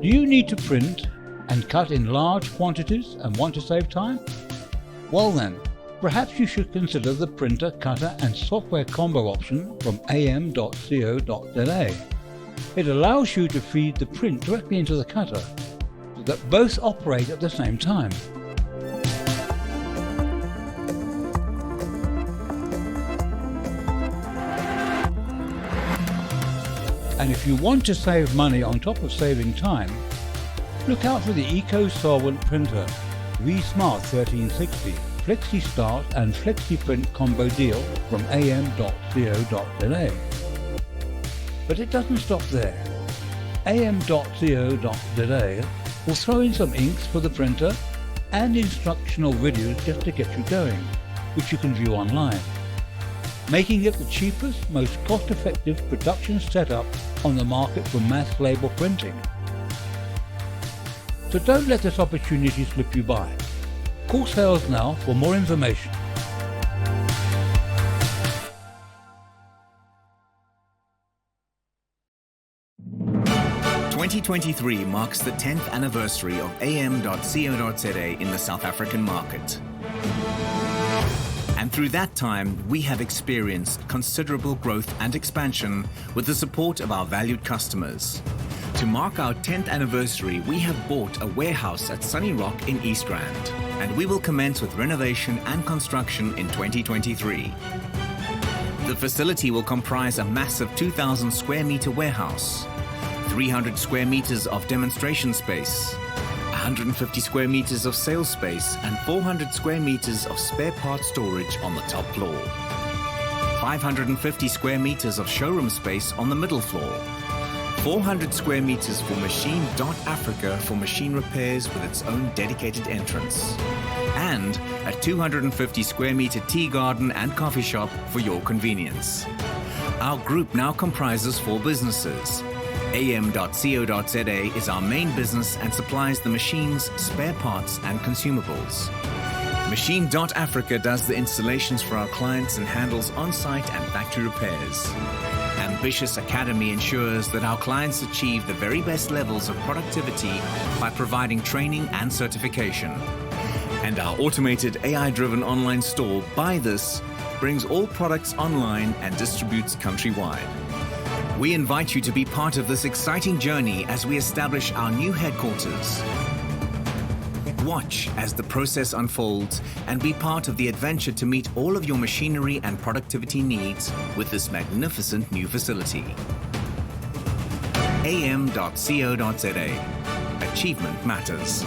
Do you need to print and cut in large quantities and want to save time? Well then, perhaps you should consider the printer, cutter and software combo option from AM.CO.za. It allows you to feed the print directly into the cutter so that both operate at the same time. And if you want to save money on top of saving time, look out for the eco-solvent printer V-Smart 1360 Flexi Start and Flexi Print combo deal from AM.CO.za. But it doesn't stop there. AM.CO.za will throw in some inks for the printer and instructional videos just to get you going, which you can view online, making it the cheapest, most cost-effective production setup on the market for mass label printing. So don't let this opportunity slip you by. Call sales now for more information. "2023 marks the 10th anniversary of AM.CO.za in the South African market. And through that time, we have experienced considerable growth and expansion with the support of our valued customers. To mark our 10th anniversary, we have bought a warehouse at Sunny Rock in East Rand, and we will commence with renovation and construction in 2023. The facility will comprise a massive 2,000 square meter warehouse, 300 square meters of demonstration space, 150 square meters of sales space, and 400 square meters of spare part storage on the top floor. 550 square meters of showroom space on the middle floor. 400 square meters for Machine.Africa for machine repairs with its own dedicated entrance. And a 250 square meter tea garden and coffee shop for your convenience. Our group now comprises 4 businesses. AM.CO.za is our main business and supplies the machines, spare parts and consumables. Machine.Africa does the installations for our clients and handles on-site and factory repairs. Ambitious Academy ensures that our clients achieve the very best levels of productivity by providing training and certification. And our automated AI-driven online store, Buy This, brings all products online and distributes countrywide. We invite you to be part of this exciting journey as we establish our new headquarters. Watch as the process unfolds and be part of the adventure to meet all of your machinery and productivity needs with this magnificent new facility. AM.CO.za. Achievement matters.